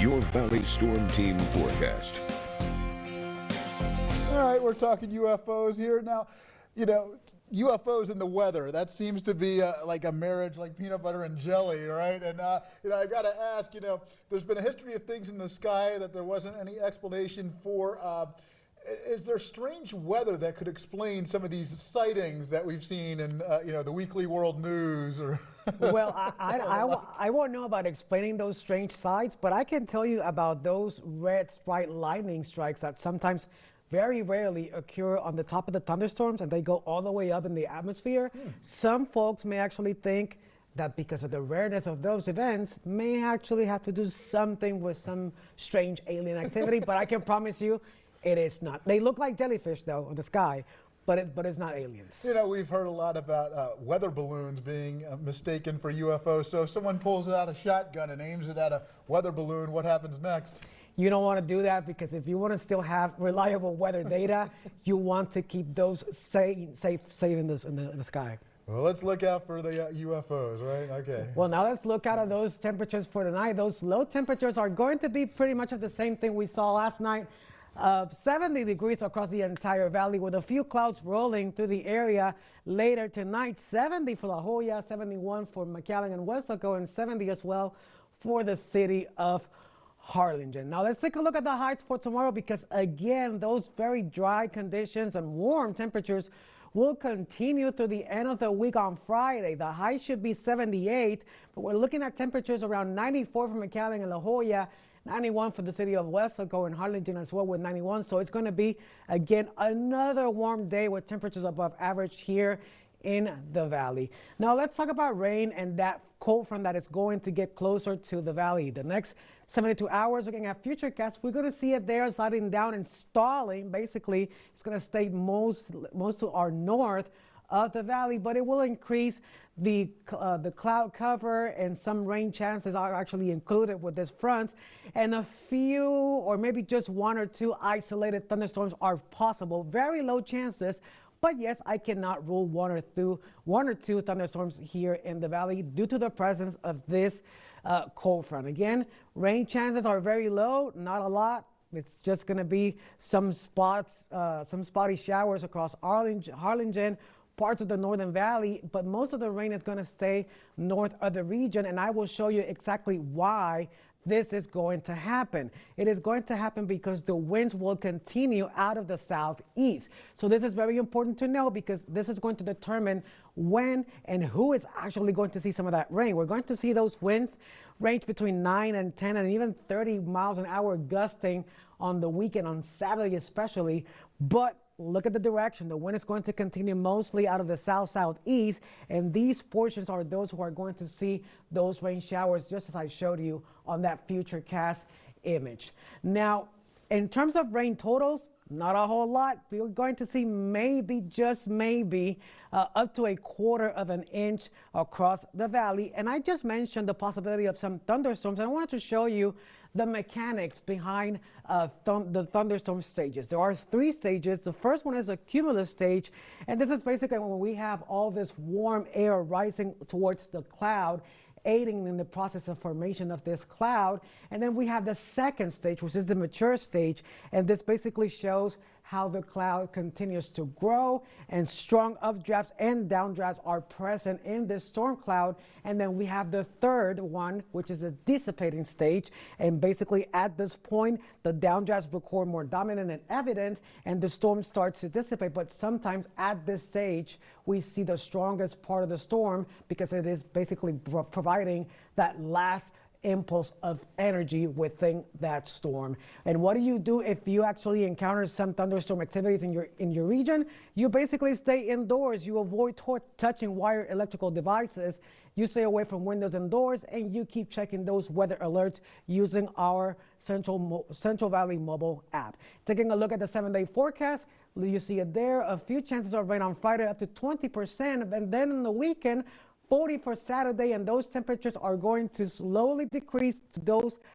your Valley Storm Team forecast. All right, we're talking UFOs here. Now, UFOs and the weather, that seems to be like a marriage, like peanut butter and jelly, right? And, I got to ask, there's been a history of things in the sky that there wasn't any explanation for. Is there strange weather that could explain some of these sightings that we've seen in, the weekly world news? Or Well, I won't know about explaining those strange sights, but I can tell you about those red bright lightning strikes that sometimes very rarely occur on the top of the thunderstorms, and they go all the way up in the atmosphere. Some folks may actually think that because of the rareness of those events may actually have to do something with some strange alien activity, but I can promise you it is not. They look like jellyfish, though, in the sky, but it's not aliens. We've heard a lot about weather balloons being mistaken for UFOs. So if someone pulls out a shotgun and aims it at a weather balloon, what happens next? You don't want to do that, because if you want to still have reliable weather data, you want to keep those safe in the sky. Well, let's look out for the UFOs, right? Okay. Well, now let's look out at those temperatures for tonight. Those low temperatures are going to be pretty much of the same thing we saw last night. 70 degrees across the entire valley, with a few clouds rolling through the area later tonight. 70 for La Jolla, 71 for McAllen and Weslaco, and 70 as well for the city of Harlingen. Now let's take a look at the highs for tomorrow, because again, those very dry conditions and warm temperatures will continue through the end of the week on Friday. The high should be 78, but we're looking at temperatures around 94 for McAllen and La Jolla, 91 for the city of Weslaco and Harlingen as well with 91. So it's going to be, again, another warm day with temperatures above average here in the valley. Now let's talk about rain and that cold front that is going to get closer to the valley. The next 72 hours, looking at Futurecast, we're going to see it there sliding down and stalling. Basically, it's going to stay most to our north of the valley, but it will increase. The cloud cover and some rain chances are actually included with this front, and a few or maybe just one or two isolated thunderstorms are possible. Very low chances, but yes, I cannot rule one or two thunderstorms here in the valley due to the presence of this cold front. Again, rain chances are very low, not a lot. It's just going to be some spotty showers across Harlingen, parts of the northern valley, but most of the rain is going to stay north of the region, and I will show you exactly why this is going to happen. It is going to happen because the winds will continue out of the southeast. So this is very important to know, because this is going to determine when and who is actually going to see some of that rain. We're going to see those winds range between 9 and 10 and even 30 miles an hour gusting on the weekend, on Saturday especially. But look at the direction. The wind is going to continue mostly out of the south-southeast, and these portions are those who are going to see those rain showers, just as I showed you on that Futurecast image. Now, in terms of rain totals, not a whole lot. We're going to see maybe, just maybe, up to 1/4 of an inch across the valley. And I just mentioned the possibility of some thunderstorms, and I wanted to show you the mechanics behind the thunderstorm stages. There are 3 stages. The first one is a cumulus stage, and this is basically when we have all this warm air rising towards the cloud, aiding in the process of formation of this cloud. And then we have the second stage, which is the mature stage, and this basically shows how the cloud continues to grow, and strong updrafts and downdrafts are present in this storm cloud. And then we have the third one, which is a dissipating stage, and basically at this point the downdrafts become more dominant and evident, and the storm starts to dissipate. But sometimes at this stage we see the strongest part of the storm, because it is basically providing that last impulse of energy within that storm. And what do you do if you actually encounter some thunderstorm activities in your region? You basically stay indoors. You avoid touching wire electrical devices. You stay away from windows and doors, and you keep checking those weather alerts using our Central Valley mobile app. Taking a look at the 7-day forecast, you see it there. A few chances of rain on Friday, up to 20%, and then in the weekend, 40 for Saturday, and those temperatures are going to slowly decrease to those